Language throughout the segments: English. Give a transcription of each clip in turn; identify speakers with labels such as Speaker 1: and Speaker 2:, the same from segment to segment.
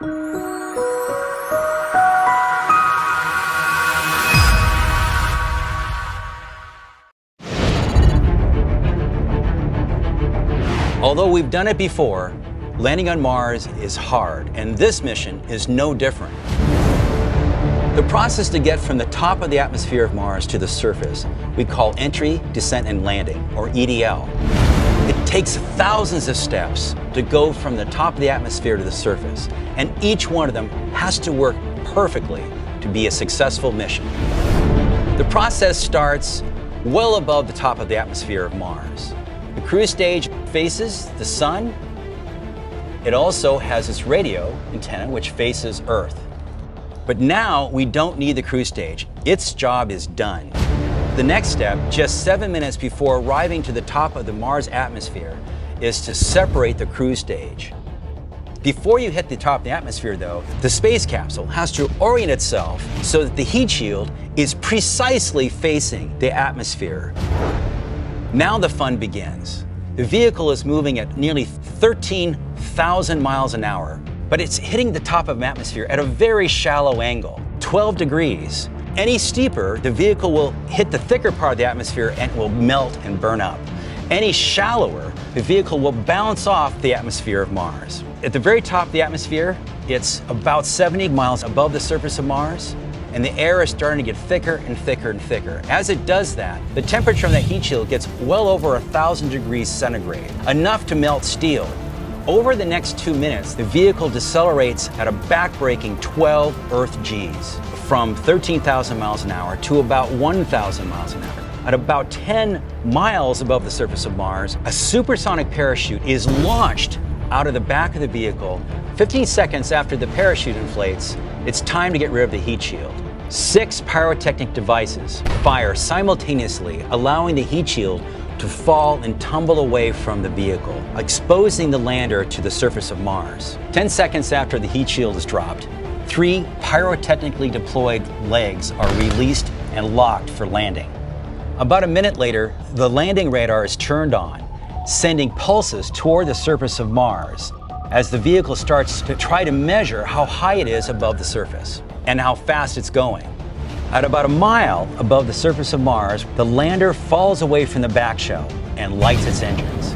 Speaker 1: Although we've done it before, landing on Mars is hard, and this mission is no different. The process to get from the top of the atmosphere of Mars to the surface we call entry, descent, and landing, or EDL. It takes thousands of steps to go from the top of the atmosphere to the surface, and each one of them has to work perfectly to be a successful mission. The process starts well above the top of the atmosphere of Mars. The cruise stage faces the sun. It also has its radio antenna, which faces Earth. But now we don't need the cruise stage. Its job is done. The next step, just 7 minutes before arriving to the top of the Mars atmosphere, is to separate the cruise stage. Before you hit the top of the atmosphere, though, the space capsule has to orient itself so that the heat shield is precisely facing the atmosphere. Now the fun begins. The vehicle is moving at nearly 13,000 miles an hour, but it's hitting the top of the atmosphere at a very shallow angle, 12 degrees. Any steeper, the vehicle will hit the thicker part of the atmosphere and it will melt and burn up. Any shallower, the vehicle will bounce off the atmosphere of Mars. At the very top of the atmosphere, it's about 70 miles above the surface of Mars, and the air is starting to get thicker and thicker and thicker. As it does that, the temperature on that heat shield gets well over 1,000 degrees centigrade, enough to melt steel. Over the next 2 minutes, the vehicle decelerates at a backbreaking 12 Earth Gs, from 13,000 miles an hour to about 1,000 miles an hour. At about 10 miles above the surface of Mars, a supersonic parachute is launched out of the back of the vehicle. 15 seconds after the parachute inflates, it's time to get rid of the heat shield. 6 pyrotechnic devices fire simultaneously, allowing the heat shield to fall and tumble away from the vehicle, exposing the lander to the surface of Mars. 10 seconds after the heat shield is dropped, 3 pyrotechnically deployed legs are released and locked for landing. About a minute later, the landing radar is turned on, sending pulses toward the surface of Mars as the vehicle starts to try to measure how high it is above the surface and how fast it's going. At about a mile above the surface of Mars, the lander falls away from the back shell and lights its engines.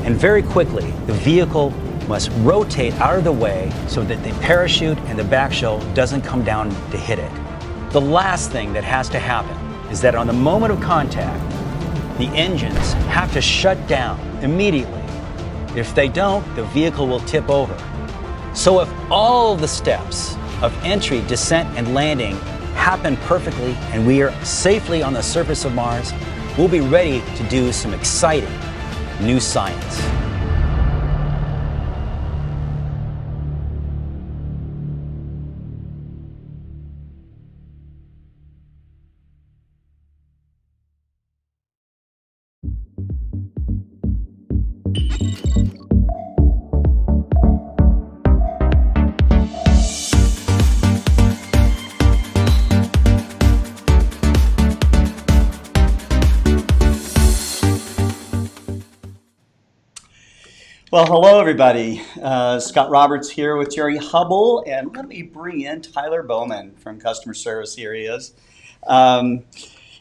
Speaker 1: And very quickly, the vehicle must rotate out of the way so that the parachute and the back shell doesn't come down to hit it. The last thing that has to happen is that on the moment of contact, the engines have to shut down immediately. If they don't, the vehicle will tip over. So if all the steps of entry, descent, and landing happen perfectly and we are safely on the surface of Mars, we'll be ready to do some exciting new science.
Speaker 2: Well, hello everybody. Scott Roberts here with Jerry Hubbell, and let me bring in Tyler Bowman from customer service. Here he is.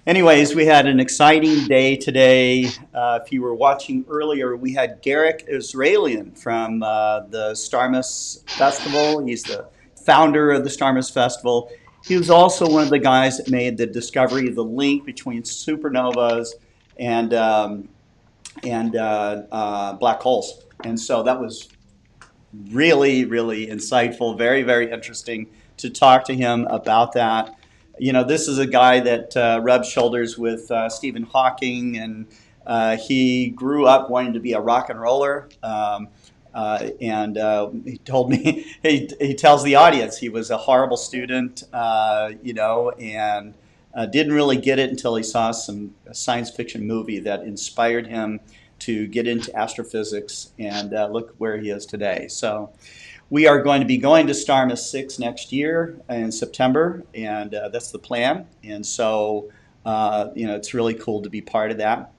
Speaker 2: Anyways, we had an exciting day today. If you were watching earlier, we had Garik, Israelian from the Starmus Festival. He's the founder of the Starmus Festival. He was also one of the guys that made the discovery of the link between supernovas and black holes. And so that was really, really insightful, very, very interesting to talk to him about that. You know, this is a guy that rubs shoulders with Stephen Hawking, and he grew up wanting to be a rock and roller. He told me, he tells the audience he was a horrible student, you know, and didn't really get it until he saw a science fiction movie that inspired him to get into astrophysics, and look where he is today. So we are going to be going to Starmus 6 next year in September, and that's the plan. And so, you know, it's really cool to be part of that.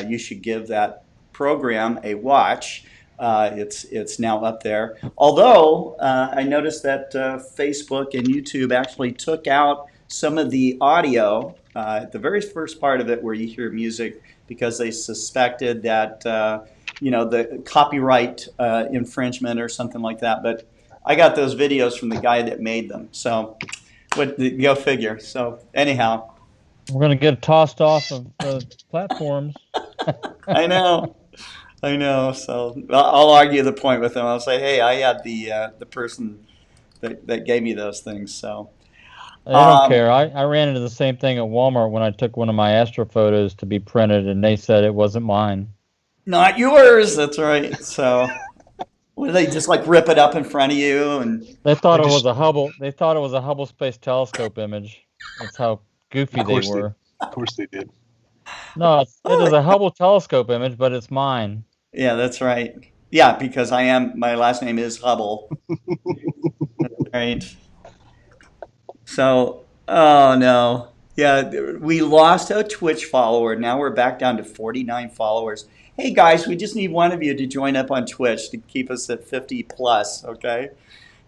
Speaker 2: You should give that program a watch. It's now up there. Although I noticed that Facebook and YouTube actually took out some of the audio, the very first part of it where you hear music, because they suspected that the copyright infringement or something like that. But I got those videos from the guy that made them. So, go figure. So anyhow,
Speaker 3: We're going to get tossed off of the platforms.
Speaker 2: I know. I know. So I'll argue the point with them. I'll say, hey, I had the person that gave me those things. So
Speaker 3: They don't care. I ran into the same thing at Walmart when I took one of my Astrophotos to be printed, and they said it wasn't mine.
Speaker 2: not yours. That's right. So what, do they just like rip it up in front of you? And
Speaker 3: They thought it was a Hubble. They thought it was a Hubble Space Telescope image. That's how goofy they were.
Speaker 4: Of course they did.
Speaker 3: No, it is a Hubble telescope image, but it's mine.
Speaker 2: yeah, that's right. Yeah, because my last name is Hubbell. Right. So, oh no. Yeah, we lost a Twitch follower. Now we're back down to 49 followers. Hey guys, we just need one of you to join up on Twitch to keep us at 50 plus, okay?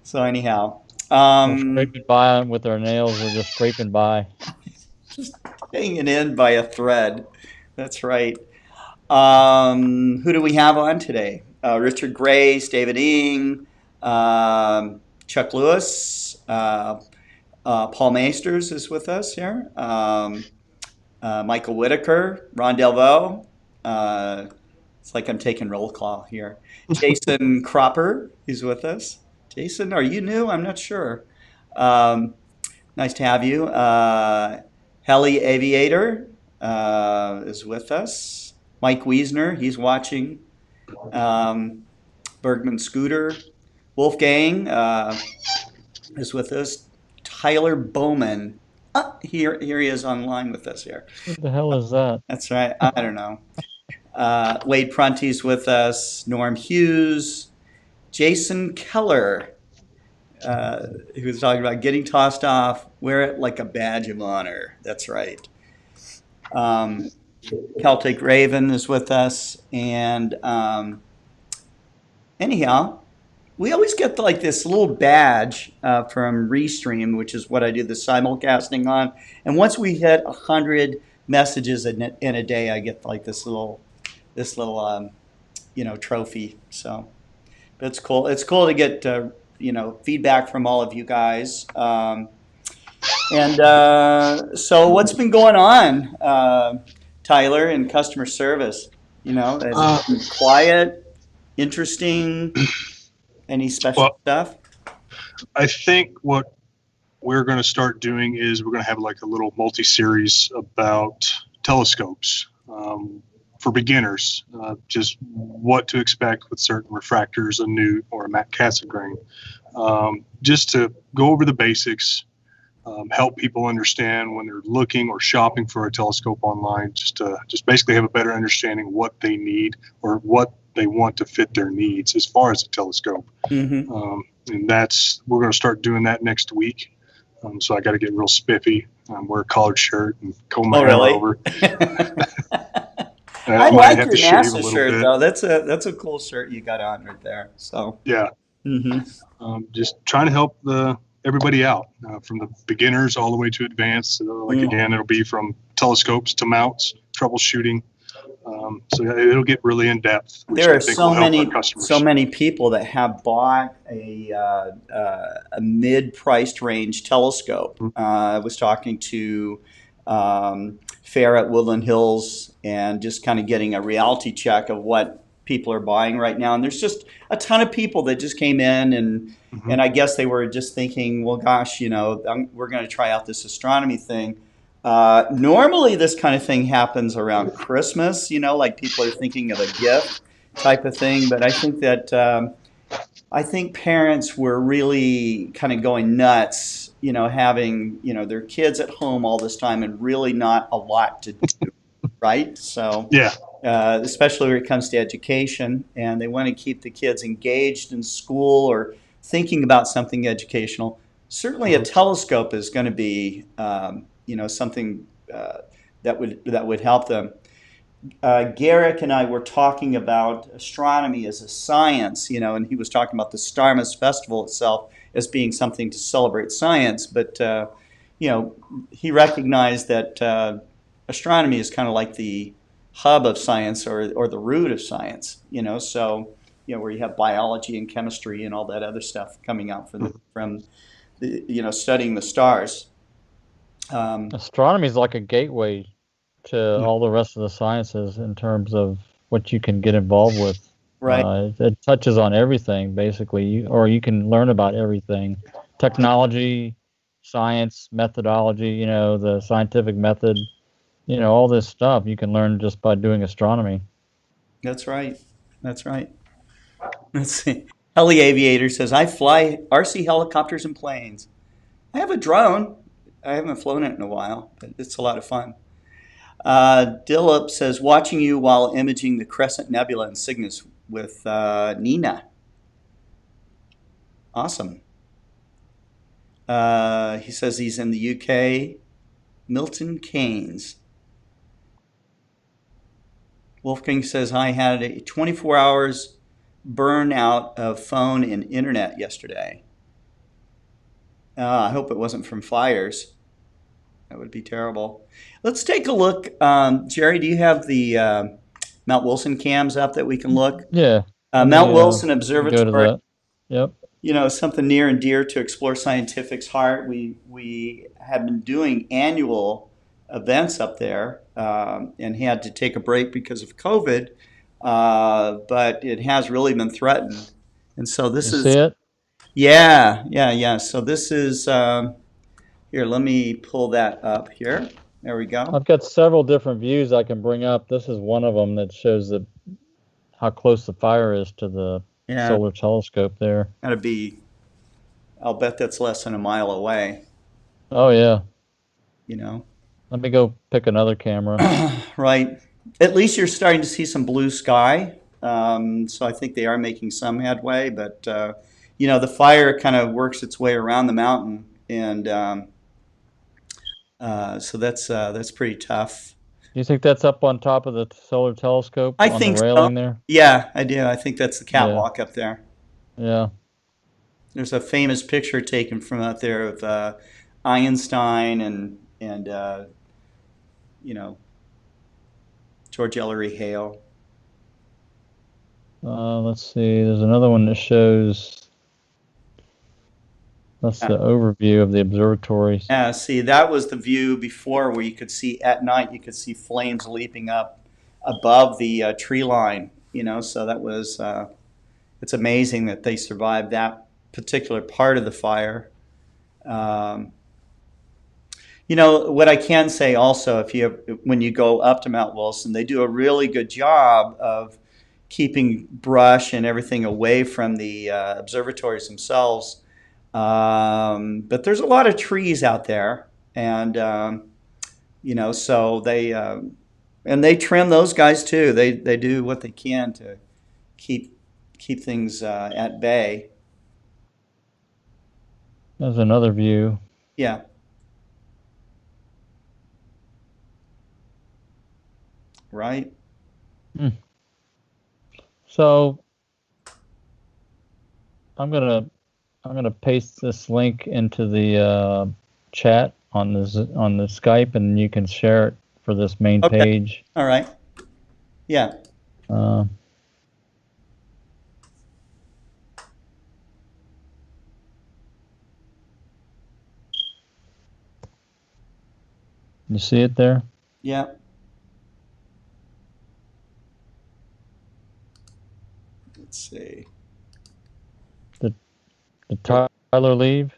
Speaker 2: So anyhow.
Speaker 3: We're scraping by with our nails. We're just scraping by.
Speaker 2: Just hanging in by a thread. That's right. Who do we have on today? Richard Grace, David Ing, Chuck Lewis, Paul Maesters is with us here. Michael Whitaker, Ron Delvaux. It's like I'm taking roll call here. Jason Cropper is with us. Jason, are you new? I'm not sure. Nice to have you. Heli Aviator is with us. Mike Wiesner, he's watching. Bergman Scooter. Wolfgang is with us. Tyler Bowman. Here he is online with us here.
Speaker 3: What the hell is that?
Speaker 2: That's right. I don't know. Wade Prunty's with us. Norm Hughes. Jason Keller, who was talking about getting tossed off. Wear it like a badge of honor. That's right. Celtic Raven is with us. And anyhow, we always get like this little badge from Restream, which is what I do the simulcasting on. And once we hit 100 messages in a day, I get like this little trophy. So it's cool. It's cool to get feedback from all of you guys. So what's been going on, Tyler, in customer service? It's been quiet, interesting. Any special stuff?
Speaker 4: I think what we're going to start doing is we're going to have like a little multi-series about telescopes for beginners, just what to expect with certain refractors, a newt or a Cassegrain, just to go over the basics, help people understand when they're looking or shopping for a telescope online, just basically have a better understanding what they need or what they want to fit their needs as far as a telescope.
Speaker 2: Mm-hmm.
Speaker 4: And we're going to start doing that next week. So I got to get real spiffy, wear a collared shirt and comb my hair over.
Speaker 2: I like your NASA shirt though. That's a cool shirt you got on right there. So
Speaker 4: yeah, just trying to help everybody out, from the beginners all the way to advanced. Again, it'll be from telescopes to mounts, troubleshooting. So it'll get really in depth.
Speaker 2: There are so many people that have bought a mid-priced range telescope. I was talking to Fair at Woodland Hills and just kind of getting a reality check of what people are buying right now. And there's just a ton of people that just came in and I guess they were just thinking, well, gosh, we're going to try out this astronomy thing. Normally this kind of thing happens around Christmas, like people are thinking of a gift type of thing. But I think that I think parents were really kind of going nuts, having, their kids at home all this time and really not a lot to do, right? So
Speaker 4: yeah,
Speaker 2: especially when it comes to education, and they want to keep the kids engaged in school or thinking about something educational. Certainly a telescope is going to be something that would help them. Garik and I were talking about astronomy as a science, and he was talking about the Starmus Festival itself as being something to celebrate science. But, he recognized that astronomy is kind of like the hub of science or the root of science, so, where you have biology and chemistry and all that other stuff coming out from the, studying the stars.
Speaker 3: Astronomy is like a gateway to all the rest of the sciences in terms of what you can get involved with.
Speaker 2: Right.
Speaker 3: It touches on everything, basically, or you can learn about everything. Technology, science, methodology, the scientific method, all this stuff you can learn just by doing astronomy.
Speaker 2: That's right. That's right. Let's see. Heli Aviator says, I fly RC helicopters and planes. I have a drone. I haven't flown it in a while, but it's a lot of fun. Dillip says, watching you while imaging the Crescent Nebula in Cygnus with Nina. Awesome. He says he's in the UK. Milton Keynes. Wolfgang says, I had a 24 hours burnout of phone and internet yesterday. I hope it wasn't from fires. That would be terrible. Let's take a look. Jerry, do you have the Mount Wilson cams up that we can look?
Speaker 3: Yeah.
Speaker 2: Mount Wilson
Speaker 3: Go to
Speaker 2: Observatory.
Speaker 3: that. Yep.
Speaker 2: Something near and dear to Explore Scientific's heart. We have been doing annual events up there and had to take a break because of COVID, but it has really been threatened. And so this is.
Speaker 3: See it?
Speaker 2: Yeah. So this is, here, let me pull that up here. There we go.
Speaker 3: I've got several different views I can bring up. This is one of them that shows how close the fire is to the solar telescope there.
Speaker 2: Gotta be, I'll bet that's less than a mile away.
Speaker 3: Oh, yeah.
Speaker 2: Let
Speaker 3: me go pick another camera.
Speaker 2: Right. At least you're starting to see some blue sky. So I think they are making some headway, but, the fire kind of works its way around the mountain. And so that's pretty tough.
Speaker 3: Do you think that's up on top of the solar telescope?
Speaker 2: I think
Speaker 3: the railing there?
Speaker 2: Yeah, I do. I think that's the catwalk up there.
Speaker 3: Yeah. There's
Speaker 2: a famous picture taken from out there of Einstein and George Ellery Hale.
Speaker 3: Let's see. There's another one that shows. That's the overview of the observatories.
Speaker 2: Yeah, see, that was the view before where you could see at night, you could see flames leaping up above the tree line, so that was, it's amazing that they survived that particular part of the fire. What I can say also, when you go up to Mount Wilson, they do a really good job of keeping brush and everything away from the observatories themselves. But there's a lot of trees out there, and so they trim those guys too. They do what they can to keep things at bay.
Speaker 3: There's another view.
Speaker 2: Yeah. Right.
Speaker 3: So I'm gonna paste this link into the chat on the Skype, and you can share it for this main page.
Speaker 2: All right. Yeah.
Speaker 3: You see it there?
Speaker 2: Yeah. Let's see.
Speaker 3: Did Tyler leave?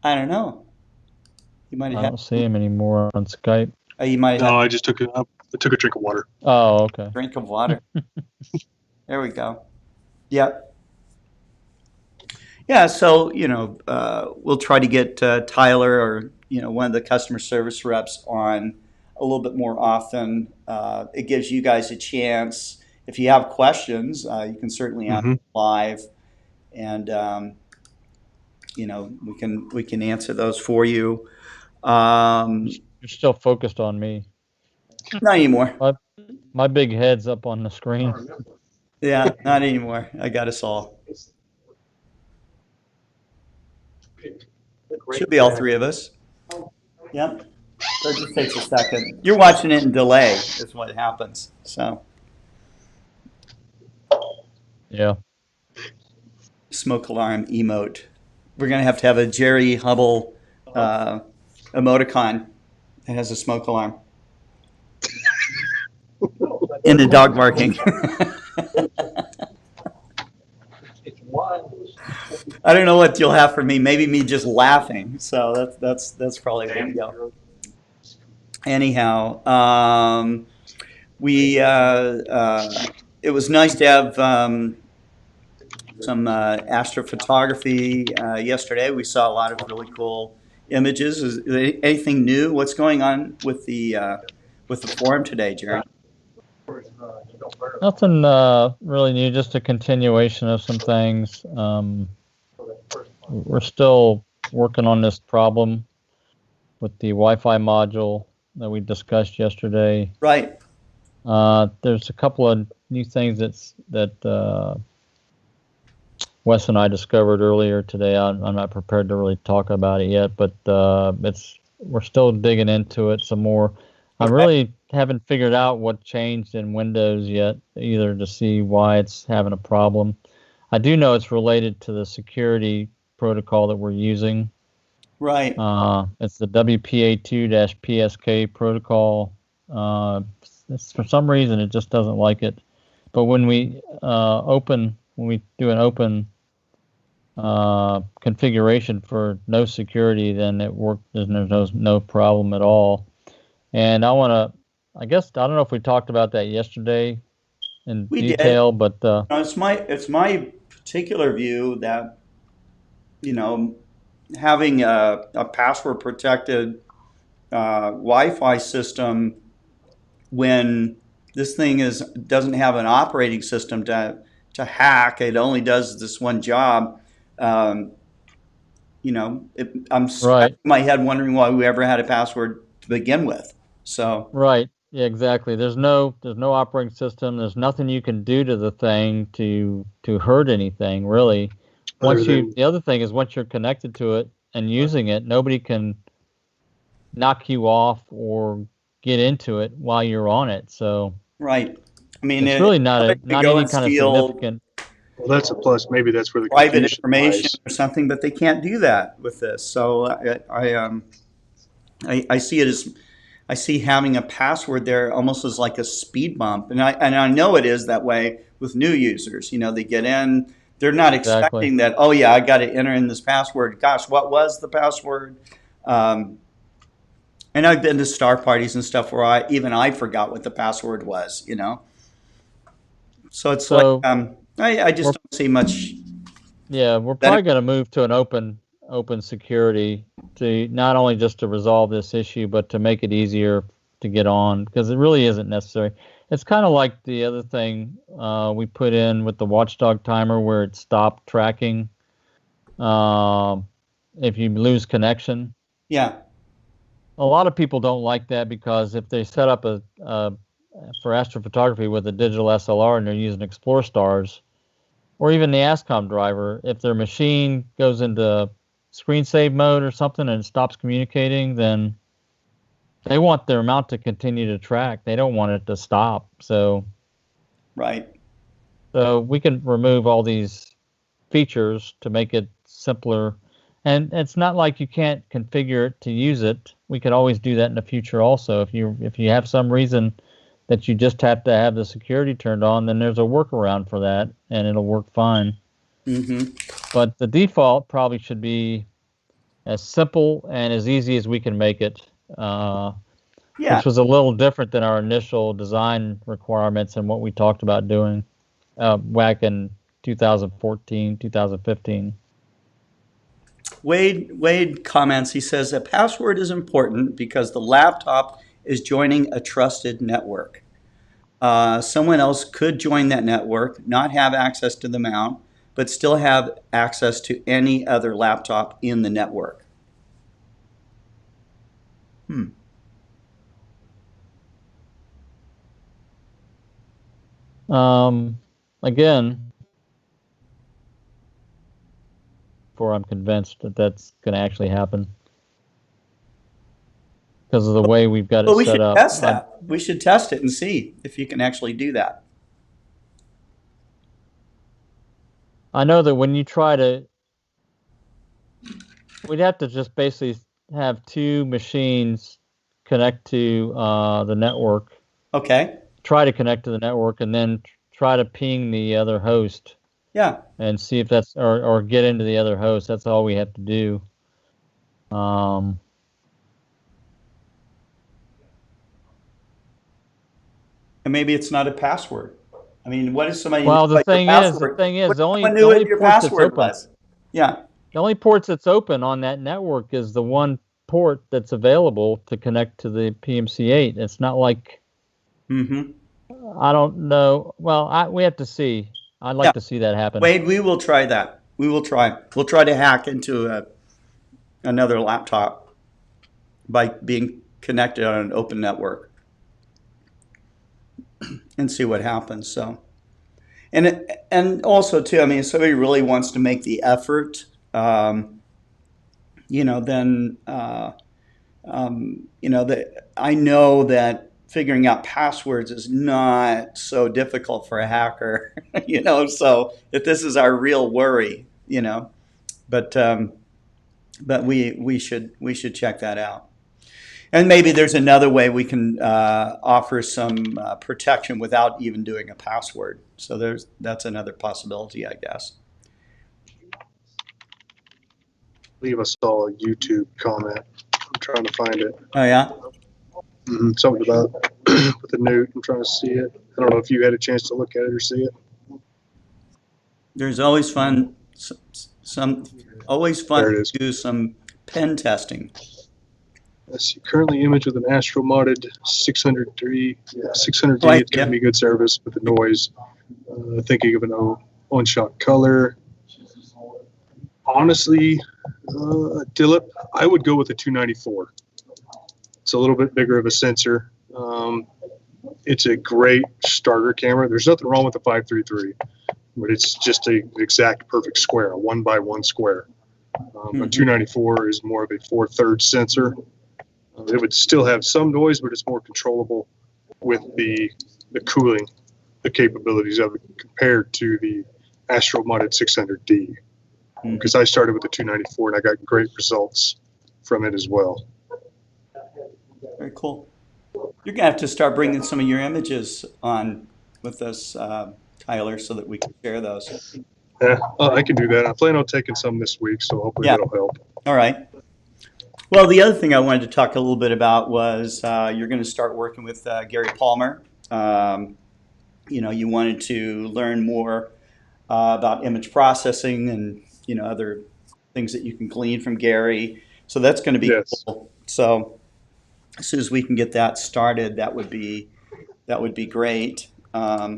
Speaker 2: I don't know. You might have.
Speaker 3: I don't see him anymore on Skype.
Speaker 2: You might have.
Speaker 4: No, I just took a drink of water.
Speaker 3: Oh, okay.
Speaker 2: Drink of water. There we go. Yeah. Yeah. So we'll try to get Tyler or one of the customer service reps on a little bit more often. It gives you guys a chance. If you have questions, you can certainly ask live. And we can answer those for you.
Speaker 3: You're still focused on me.
Speaker 2: Not anymore.
Speaker 3: My big head's up on the screen.
Speaker 2: Yeah, not anymore. I got us all. Should be all three of us. Yep. So it just takes a second. You're watching it in delay is what happens. So
Speaker 3: Yeah.
Speaker 2: smoke alarm emote. We're going to have a Jerry Hubbell emoticon that has a smoke alarm. And the dog barking. I don't know what you'll have for me. Maybe me just laughing. So that's probably the go. Anyhow, it was nice to have some astrophotography yesterday. We saw a lot of really cool images. Is there anything new? What's going on with the forum today, Jerry?
Speaker 3: Nothing really new, just a continuation of some things. We're still working on this problem with the Wi-Fi module that we discussed yesterday.
Speaker 2: Right.
Speaker 3: There's a couple of new things that Wes and I discovered earlier today. I'm not prepared to really talk about it yet, but we're still digging into it some more. I really haven't figured out what changed in Windows yet, either to see why it's having a problem. I do know it's related to the security protocol that we're using.
Speaker 2: Right.
Speaker 3: It's the WPA2-PSK protocol. For some reason, it just doesn't like it. But when we do an open configuration for no security, then it worked. There's no problem at all. And I don't know if we talked about that yesterday in detail, but
Speaker 2: it's my particular view that, having a password protected Wi-Fi system when this thing doesn't have an operating system to hack, it only does this one job. I'm scratching my head wondering why we ever had a password to begin with. So
Speaker 3: right, yeah, exactly. There's no operating system. There's nothing you can do to the thing to hurt anything really. The other thing is once you're connected to it and using it, nobody can knock you off or get into it while you're on it. So
Speaker 2: right. I mean,
Speaker 3: it's really not any kind of significant.
Speaker 4: Well, that's a plus. Maybe that's where the
Speaker 2: private
Speaker 4: confusion
Speaker 2: information
Speaker 4: lies.
Speaker 2: or something, but they can't do that with this. So I see it as, I see having a password there almost as like a speed bump, and I know it is that way with new users. They get in, they're not expecting that. Oh yeah, I got to enter in this password. Gosh, what was the password? And I've been to star parties and stuff where I forgot what the password was. So it's like I just don't see much.
Speaker 3: Yeah, we're probably going to move to an open security to not only just to resolve this issue, but to make it easier to get on, because it really isn't necessary. It's kind of like the other thing we put in with the watchdog timer where it stopped tracking if you lose connection.
Speaker 2: Yeah.
Speaker 3: A lot of people don't like that because if they set up for astrophotography with a digital SLR and they're using Explore Stars, or even the ASCOM driver, if their machine goes into screen save mode or something and stops communicating, then they want their mount to continue to track. They don't want it to stop. So we can remove all these features to make it simpler. And it's not like you can't configure it to use it. We could always do that in the future also. If you have some reason that you just have to have the security turned on, then there's a workaround for that, and it'll work fine.
Speaker 2: Mm-hmm.
Speaker 3: But the default probably should be as simple and as easy as we can make it, which was a little different than our initial design requirements and what we talked about doing back in 2014, 2015.
Speaker 2: Wade comments, he says, a password is important because the laptop is joining a trusted network. Someone else could join that network, not have access to the mount, but still have access to any other laptop in the network.
Speaker 3: Again, before I'm convinced that that's going to actually happen because of the way we've got it
Speaker 2: Well, we
Speaker 3: set
Speaker 2: should
Speaker 3: up.
Speaker 2: test that. We should test it and see if you can actually do that.
Speaker 3: I know that when you try to, we'd have to just basically have two machines connect to the network.
Speaker 2: Okay.
Speaker 3: Try to connect to the network and then try to ping the other host.
Speaker 2: Yeah.
Speaker 3: And see if that's or get into the other host. That's all we have to do. And
Speaker 2: maybe it's not a password. I mean, what if somebody
Speaker 3: well,
Speaker 2: knew what your password?
Speaker 3: the
Speaker 2: Someone
Speaker 3: only
Speaker 2: knew what your
Speaker 3: ports that's
Speaker 2: password
Speaker 3: open.
Speaker 2: was. Yeah.
Speaker 3: The only ports that's open on that network is the one port that's available to connect to the PMC8. It's not like I don't know. Well, we have to see. I'd like to see that happen.
Speaker 2: Wade, we will try that. We will try. We'll try to hack into another laptop by being connected on an open network and see what happens. So, and also too, I mean, if somebody really wants to make the effort, then that I know that figuring out passwords is not so difficult for a hacker, so if this is our real worry, but we should check that out. And maybe there's another way we can offer some protection without even doing a password. So that's another possibility, I guess.
Speaker 4: I believe I saw a YouTube comment. I'm trying to find it.
Speaker 2: Oh, yeah?
Speaker 4: Something about with the newt. I'm trying to see it. I don't know if you had a chance to look at it or see it.
Speaker 2: There's always fun. Always fun
Speaker 4: There it
Speaker 2: to
Speaker 4: is.
Speaker 2: do some pen testing.
Speaker 4: Let's see. Currently image with an Astro modded 600D. 600D.
Speaker 2: Right,
Speaker 4: It's going to be good service with the noise. Thinking of an one-shot color. Honestly, Dillip, I would go with a 294. It's a little bit bigger of a sensor. It's a great starter camera. There's nothing wrong with the 533, but it's just an exact perfect square, a 1x1 square. A 294 is more of a 4/3 sensor. It would still have some noise, but it's more controllable with the cooling, the capabilities of it compared to the Astro modded 600D. Because I started with the 294 and I got great results from it as well.
Speaker 2: Very cool. You're going to have to start bringing some of your images on with us, Tyler, so that we can share those.
Speaker 4: Yeah, I can do that. I plan on taking some this week, so hopefully that'll help.
Speaker 2: All right. Well, the other thing I wanted to talk a little bit about was you're going to start working with Gary Palmer. You wanted to learn more about image processing and other things that you can glean from Gary. So that's going to be cool. So as soon as we can get that started, that would be great.
Speaker 4: Correct.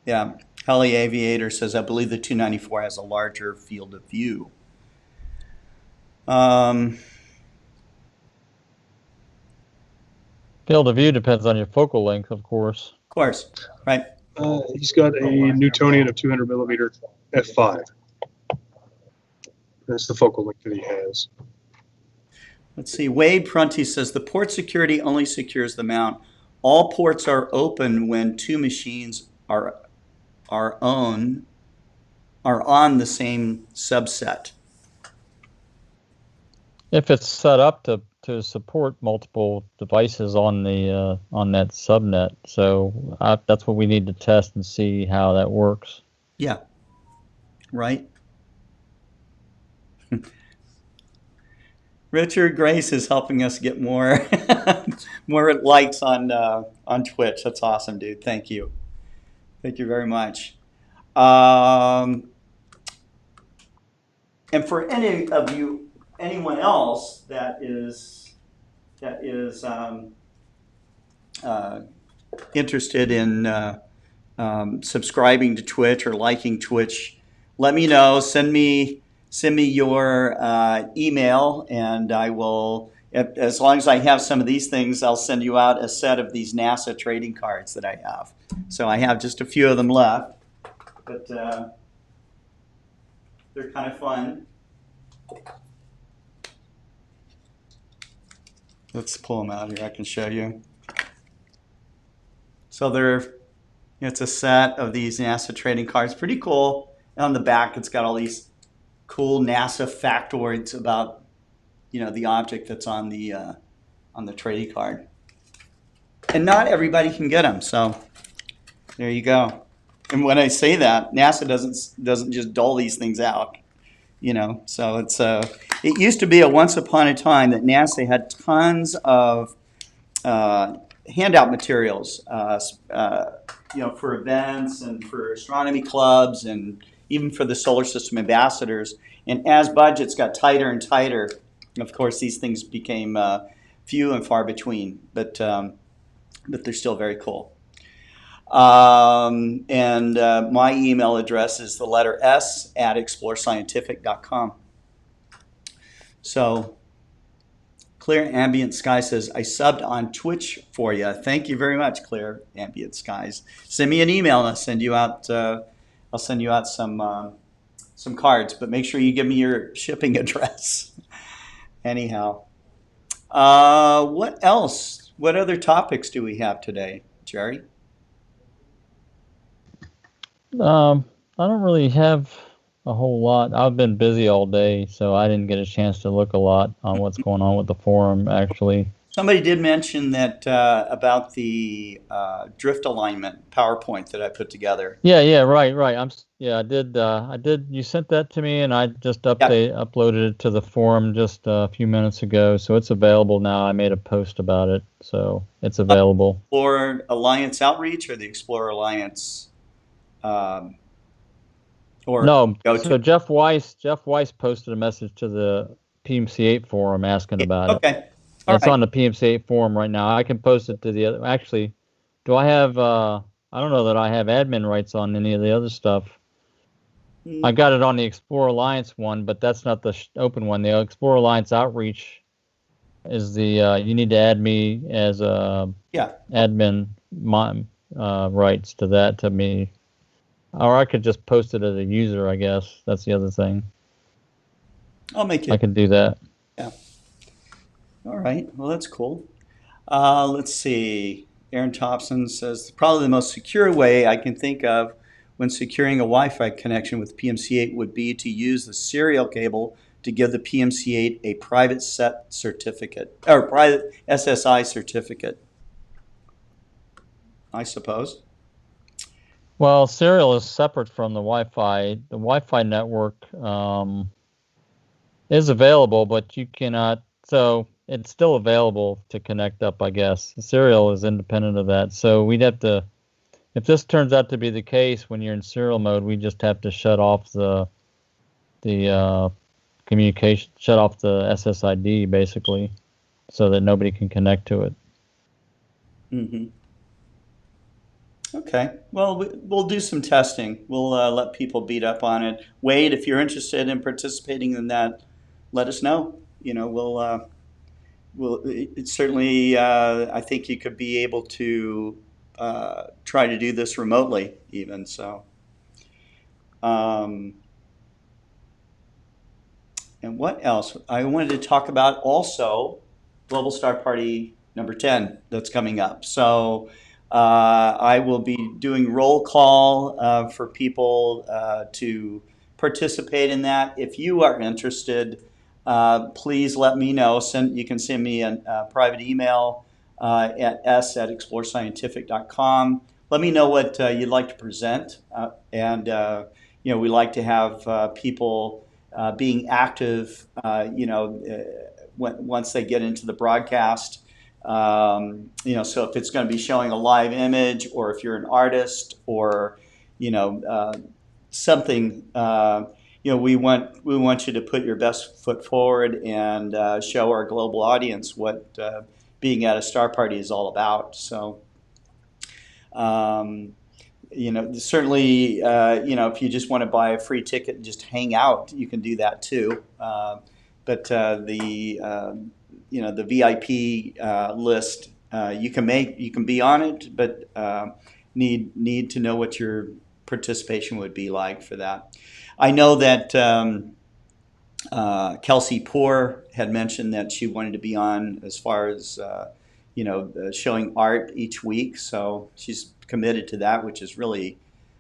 Speaker 2: Yeah. Heli Aviator says, I believe the 294 has a larger field of view.
Speaker 3: Field of view depends on your focal length, of course.
Speaker 2: Of course, right.
Speaker 4: He's got a Newtonian of 200 millimeter f5. That's the focal length that he has.
Speaker 2: Let's see. Wade Prunty says the port security only secures the mount. All ports are open when two machines are on the same subset.
Speaker 3: If it's set up to support multiple devices on the on that subnet, so that's what we need to test and see how that works.
Speaker 2: Yeah. Right. Richard Grace is helping us get more more likes on Twitch. That's awesome, dude. Thank you. Thank you very much. And for anyone else that is interested in subscribing to Twitch or liking Twitch, let me know. Send me your email, and I will as long as I have some of these things, I'll send you out a set of these NASA trading cards that I have. So I have just a few of them left, but they're kind of fun. Let's pull them out here. I can show you. So it's a set of these NASA trading cards. Pretty cool. And on the back, it's got all these cool NASA factoids about, the object that's on the trading card. And not everybody can get them. So there you go. And when I say that, NASA doesn't just dole these things out. So it used to be a once upon a time that NASA had tons of handout materials, for events and for astronomy clubs and even for the solar system ambassadors. And as budgets got tighter and tighter, of course, these things became few and far between, but they're still very cool. And my email address is the letter S at explorescientific.com. So Clear Ambient Sky says, I subbed on Twitch for you. Thank you very much, Clear Ambient Skies. Send me an email and I'll send you out some cards, but make sure you give me your shipping address. Anyhow, what else? What other topics do we have today, Jerry?
Speaker 3: I don't really have a whole lot. I've been busy all day, so I didn't get a chance to look a lot on what's going on with the forum, actually.
Speaker 2: Somebody did mention that about the drift alignment PowerPoint that I put together.
Speaker 3: Yeah, right. I did. You sent that to me, and I just uploaded it to the forum just a few minutes ago, so it's available now. I made a post about it, so it's available.
Speaker 2: Explorer Alliance Outreach or the Explorer Alliance?
Speaker 3: No. So Jeff Weiss posted a message to the PMC8 forum asking about it.
Speaker 2: Okay.
Speaker 3: It's on the PMC8 forum right now. I can post it to the other. Actually, do I have? I don't know that I have admin rights on any of the other stuff. I got it on the Explorer Alliance one, but that's not the open one. The Explorer Alliance Outreach is the. You need to add me as a admin rights to that to me. Or I could just post it as a user, I guess. That's the other thing.
Speaker 2: I'll make it.
Speaker 3: I can do that.
Speaker 2: Yeah. All right. Well, that's cool. Let's see. Aaron Thompson says, probably the most secure way I can think of when securing a Wi-Fi connection with PMC8 would be to use the serial cable to give the PMC8 a private set certificate, or private SSI certificate, I suppose.
Speaker 3: Well, serial is separate from the Wi-Fi. The Wi-Fi network is available, but you cannot. So it's still available to connect up, I guess. The serial is independent of that. So we'd have to, if this turns out to be the case, when you're in serial mode, we just have to shut off the communication, shut off the SSID basically, so that nobody can connect to it.
Speaker 2: Mm-hmm. Okay. Well, we'll do some testing. We'll let people beat up on it. Wade, if you're interested in participating in that, let us know. We'll certainly. I think you could be able to try to do this remotely, even so. And what else? I wanted to talk about also Global Star Party number 10 that's coming up. So. I will be doing roll call for people to participate in that. If you are interested, please let me know. You can send me a private email at s@explorescientific.com. Let me know what you'd like to present. And we like to have people being active, once they get into the broadcast. So if it's going to be showing a live image, or if you're an artist, or something, we want you to put your best foot forward and show our global audience what being at a star party is all about. So certainly if you just want to buy a free ticket and just hang out, you can do that too. But the VIP list. You can be on it, but need to know what your participation would be like for that. I know that Kelsey Poor had mentioned that she wanted to be on as far as showing art each week, so she's committed to that, which is really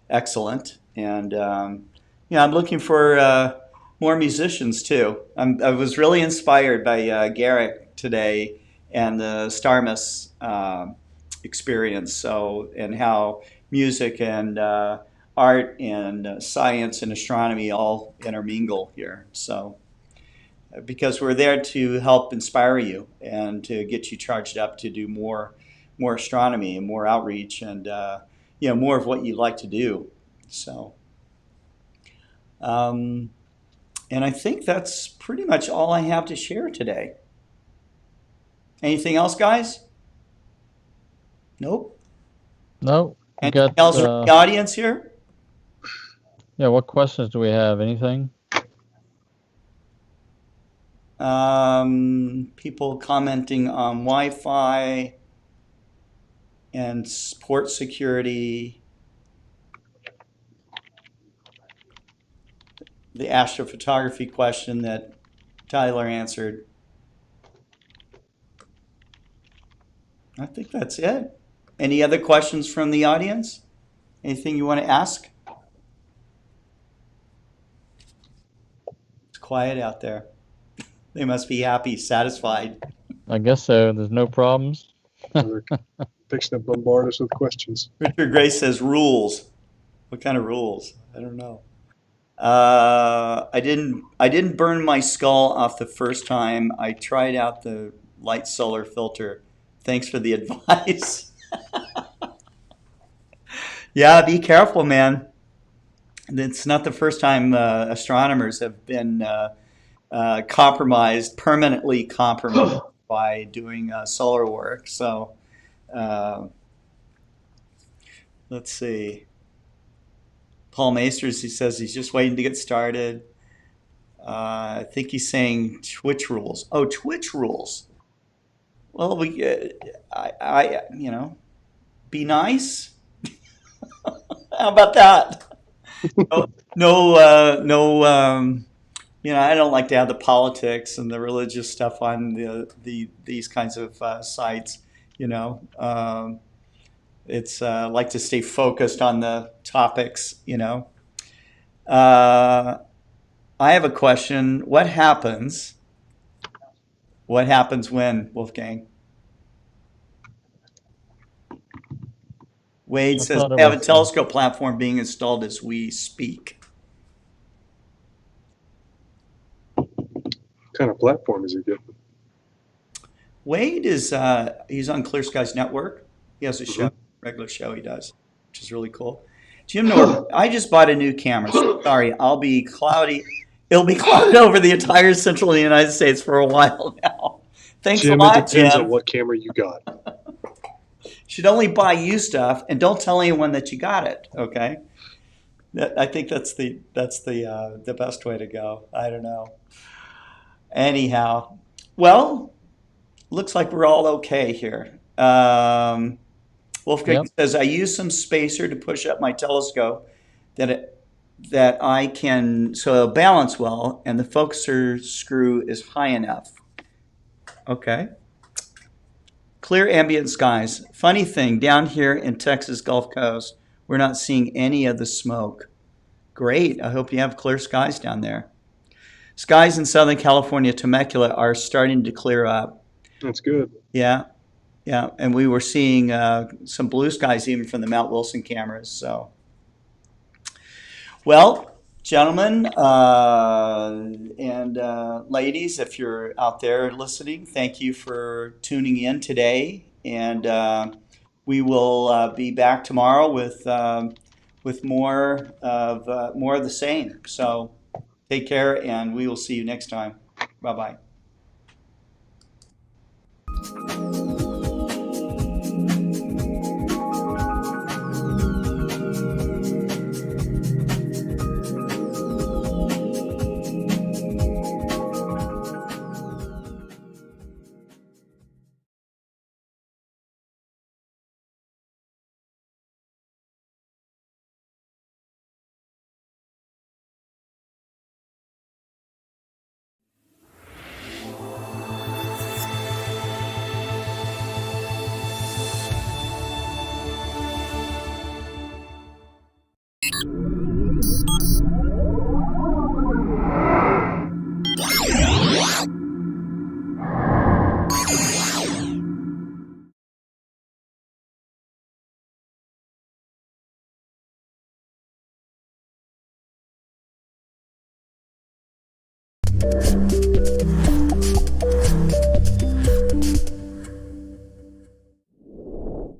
Speaker 2: excellent. And I'm looking for more musicians too. I was really inspired by Garik today and the Starmus experience. So, and how music and art and science and astronomy all intermingle here. So, because we're there to help inspire you and to get you charged up to do more astronomy and more outreach and more of what you like to do. So, and I think that's pretty much all I have to share today. Anything else, guys? Nope.
Speaker 3: No.
Speaker 2: Anything else from the audience here?
Speaker 3: Yeah, what questions do we have? Anything?
Speaker 2: People commenting on Wi-Fi and port security. The astrophotography question that Tyler answered. I think that's it. Any other questions from the audience? Anything you want to ask? It's quiet out there. They must be happy, satisfied.
Speaker 3: I guess so. There's no problems.
Speaker 4: They're fixing to bombard us with questions.
Speaker 2: Richard Gray says rules. What kind of rules? I don't know. I didn't burn my skull off the first time. I tried out the light solar filter. Thanks for the advice. Yeah, be careful, man. It's not the first time astronomers have been permanently compromised by doing solar work. So let's see. Paul Maesters, he says he's just waiting to get started. I think he's saying Twitch rules. Oh, Twitch rules. Well, be nice. How about that? No. I don't like to have the politics and the religious stuff on these kinds of sites. It's like to stay focused on the topics. I have a question. What happens when, Wolfgang? Wade says we have a telescope platform being installed as we speak.
Speaker 4: What kind of platform is he getting?
Speaker 2: Wade is he's on Clear Skies Network. He has a show, regular show he does, which is really cool. Jim Norton, I just bought a new camera. Sorry, I'll be cloudy. It'll be clouded over the entire central United States for a while now. Thanks
Speaker 4: Jim,
Speaker 2: a lot,
Speaker 4: it depends
Speaker 2: Jim.
Speaker 4: on what camera you got.
Speaker 2: Should only buy you stuff and don't tell anyone that you got it. Okay, I think that's the best way to go. I don't know. Anyhow, well, looks like we're all okay here. Wolfgang says I use some spacer to push up my telescope that I can so it'll balance well and the focuser screw is high enough. Okay. Clear ambient skies. Funny thing, down here in Texas Gulf Coast, we're not seeing any of the smoke. Great. I hope you have clear skies down there. Skies in Southern California, Temecula are starting to clear up.
Speaker 4: That's good.
Speaker 2: Yeah. And we were seeing some blue skies even from the Mount Wilson cameras. So, well, gentlemen and ladies, if you're out there listening, thank you for tuning in today. And we will be back tomorrow with more of the same. So take care, and we will see you next time. Bye-bye.